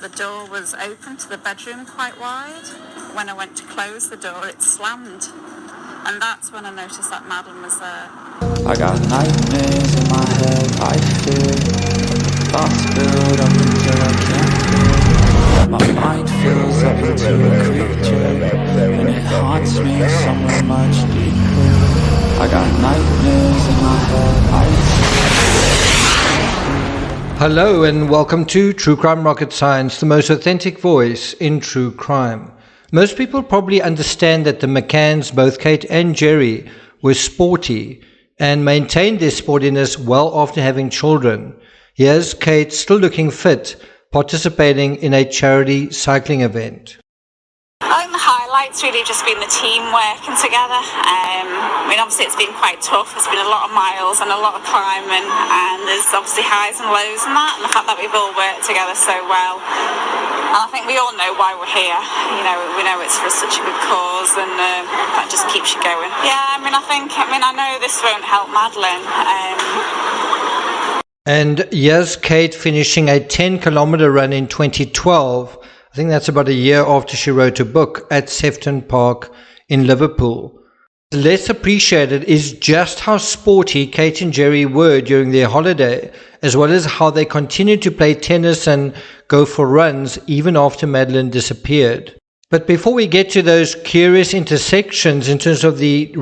The door was open to the bedroom quite wide. When I went to close the door, it slammed. And that's when I noticed that Madeline was there. I got nightmares in my head, I fear. Thoughts build up until I can't feel. My mind fills up into a creature, and it haunts me somewhere much deeper. I got nightmares in my head, I fear. Hello and welcome to True Crime Rocket Science, the most authentic voice in true crime. Most people probably understand that the McCanns, both Kate and Jerry, were sporty and maintained their sportiness well after having children. Here's Kate, still looking fit, participating in a charity cycling event. I think the highlight's really just been the team working together. Obviously it's been quite tough. There's been a lot of miles and a lot of climbing, and there's obviously highs and lows and that, and the fact that we've all worked together so well. And I think we all know why we're here. We know it's for such a good cause, and that just keeps you going. Yeah, I know this won't help Madeline. And here's Kate finishing a 10-kilometer run in 2012. I think that's about a year after she wrote a book at Sefton Park in Liverpool. Less appreciated is just how sporty Kate and Jerry were during their holiday, as well as how they continued to play tennis and go for runs even after Madeline disappeared. But before we get to those curious intersections in terms of the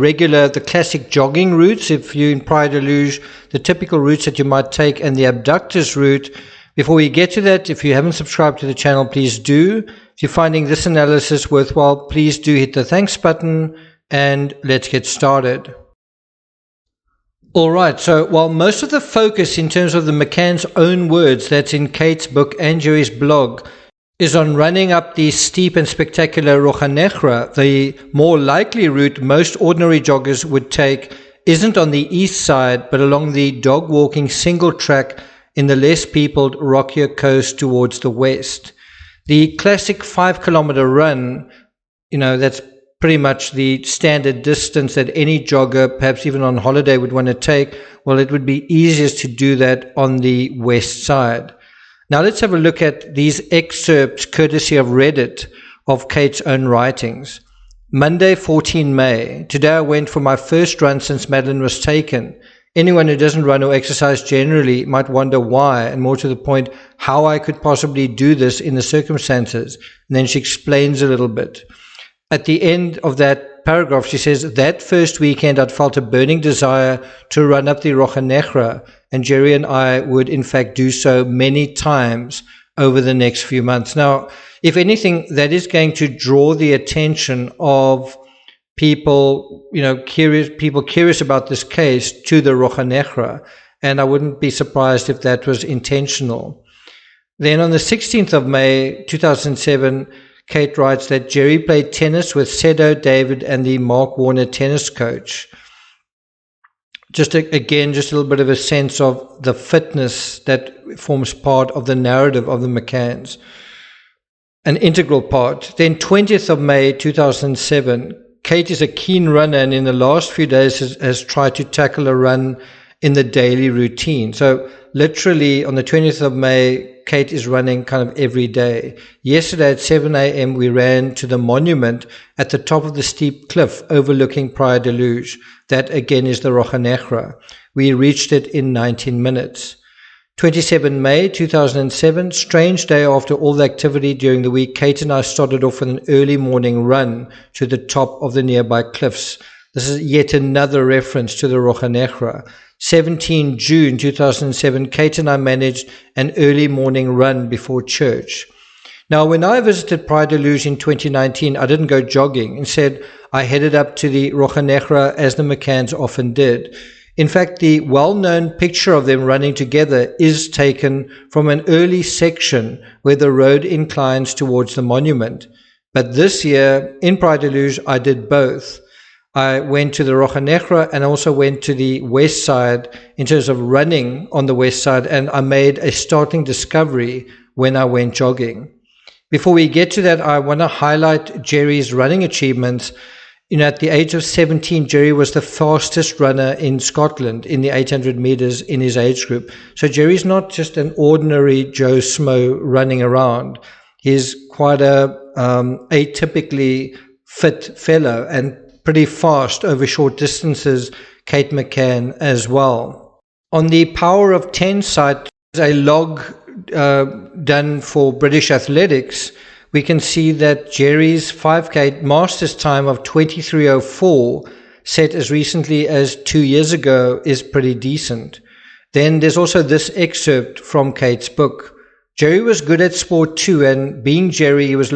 classic jogging routes, if you're in Praia da Luz, the typical routes that you might take, and the Abductor's route, before we get to that, if you haven't subscribed to the channel, please do. If you're finding this analysis worthwhile, please do hit the thanks button, and let's get started. All right, so while most of the focus in terms of the McCann's own words, that's in Kate's book and Jerry's blog, is on running up the steep and spectacular Roja, the more likely route most ordinary joggers would take isn't on the east side, but along the dog-walking single track in the less peopled, rockier coast towards the west. The classic 5-kilometer run, that's pretty much the standard distance that any jogger, perhaps even on holiday, would want to take. Well, it would be easiest to do that on the west side. Now let's have a look at these excerpts, courtesy of Reddit, of Kate's own writings. Monday, 14 May. Today I went for my first run since Madeline was taken. Anyone who doesn't run or exercise generally might wonder why, and more to the point, how I could possibly do this in the circumstances. And then she explains a little bit. At the end of that paragraph, she says, that first weekend I'd felt a burning desire to run up the Roja, and Jerry and I would in fact do so many times over the next few months. Now, if anything, that is going to draw the attention of people, curious about this case to the Roja, and I wouldn't be surprised if that was intentional. Then on the 16th of May, 2007, Kate writes that Jerry played tennis with Sedo, David, and the Mark Warner tennis coach. Just a little bit of a sense of the fitness that forms part of the narrative of the McCanns, an integral part. Then 20th of May 2007, Kate is a keen runner, and in the last few days has tried to tackle a run in the daily routine. So literally on the 20th of May, Kate is running kind of every day. Yesterday at 7 a.m. we ran to the monument at the top of the steep cliff overlooking Praia da Luz. That again is the Roja. We reached it in 19 minutes. 27 May 2007, strange day after all the activity during the week, Kate and I started off with an early morning run to the top of the nearby cliffs. This is yet another reference to the Roja. 17 June 2007, Kate and I managed an early morning run before church. Now, when I visited Praia da Luz in 2019, I didn't go jogging. Instead, I headed up to the Roja as the McCanns often did. In fact, the well-known picture of them running together is taken from an early section where the road inclines towards the monument. But this year, in Praia da Luz, I did both. I went to the Roja and also went to the west side in terms of running on the west side, and I made a startling discovery when I went jogging. Before we get to that, I want to highlight Jerry's running achievements At the age of 17, Jerry was the fastest runner in Scotland in the 800 meters in his age group. So Jerry's not just an ordinary Joe Smo running around. He's quite a atypically fit fellow and pretty fast over short distances, Kate McCann as well. On the Power of 10 site, a log done for British Athletics, we can see that Jerry's 5K Masters time of 23:04, set as recently as 2 years ago, is pretty decent. Then there's also this excerpt from Kate's book. Jerry was good at sport too, and being Jerry, he was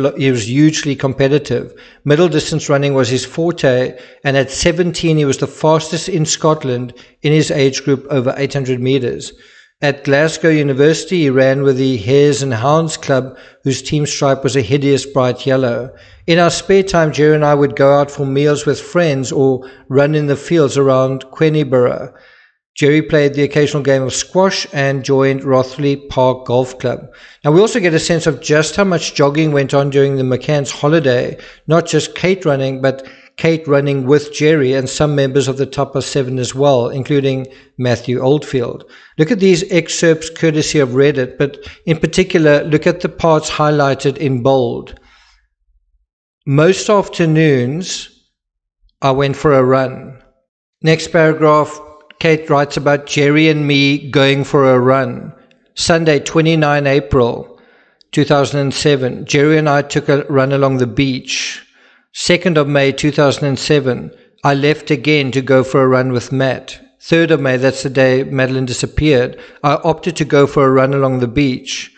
hugely competitive. Middle distance running was his forte, and at 17 he was the fastest in Scotland in his age group over 800 meters. At Glasgow University, he ran with the Hares and Hounds Club, whose team stripe was a hideous bright yellow. In our spare time, Jerry and I would go out for meals with friends or run in the fields around Queniborough. Jerry played the occasional game of squash and joined Rothley Park Golf Club. Now, we also get a sense of just how much jogging went on during the McCanns holiday, not just Kate running, but Kate running with Jerry and some members of the Top of 7 as well, including Matthew Oldfield. Look at these excerpts courtesy of Reddit, but in particular, look at the parts highlighted in bold. Most afternoons, I went for a run. Next paragraph, Kate writes about Jerry and me going for a run. Sunday, 29 April 2007, Jerry and I took a run along the beach. 2nd of May 2007, I left again to go for a run with Matt. 3rd of May, that's the day Madeleine disappeared, I opted to go for a run along the beach.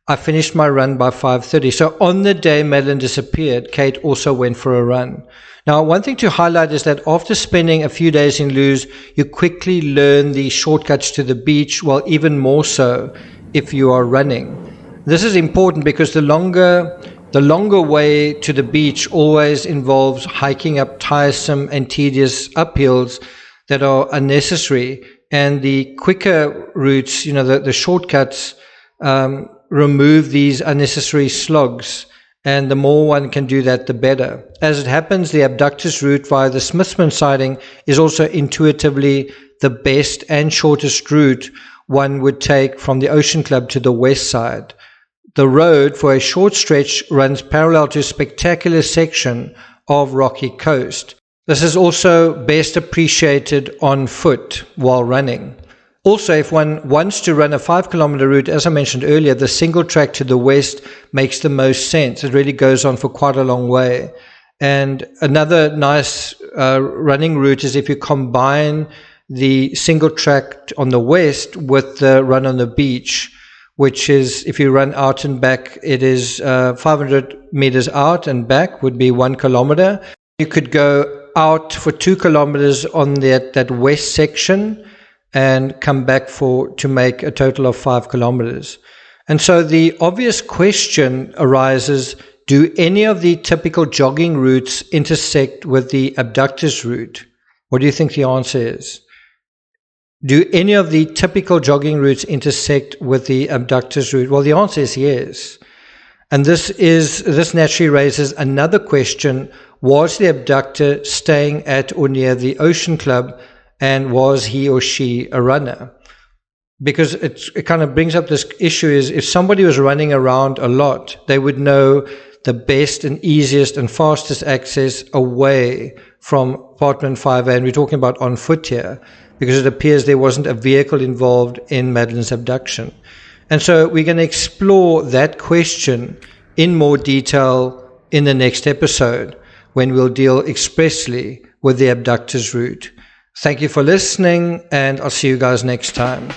I finished my run by 5:30. So on the day Madeleine disappeared, Kate also went for a run. Now, one thing to highlight is that after spending a few days in Luz, you quickly learn the shortcuts to the beach, well, even more so if you are running. This is important because the longer way to the beach always involves hiking up tiresome and tedious uphills that are unnecessary, and the quicker routes, the shortcuts, remove these unnecessary slogs, and the more one can do that, the better. As it happens, the Abductor's route via the Smithman siding is also intuitively the best and shortest route one would take from the Ocean Club to the west side. The road for a short stretch runs parallel to a spectacular section of rocky coast. This is also best appreciated on foot while running. Also, if one wants to run a 5-kilometer route, as I mentioned earlier, the single track to the west makes the most sense. It really goes on for quite a long way. And another nice running route is if you combine the single track on the west with the run on the beach, which is, if you run out and back, it is 500 meters out and back would be 1 kilometer. You could go out for 2 kilometers on that west section and come back to make a total of 5 kilometers. And so the obvious question arises, do any of the typical jogging routes intersect with the Abductor's route? What do you think the answer is? Do any of the typical jogging routes intersect with the Abductor's route? Well, the answer is yes. And this naturally raises another question. Was the Abductor staying at or near the Ocean Club, and was he or she a runner? Because it kind of brings up this issue is if somebody was running around a lot, they would know the best and easiest and fastest access away from apartment 5A. And we're talking about on foot here, because it appears there wasn't a vehicle involved in Madeleine's abduction. And so we're going to explore that question in more detail in the next episode, when we'll deal expressly with the Abductor's route. Thank you for listening, and I'll see you guys next time.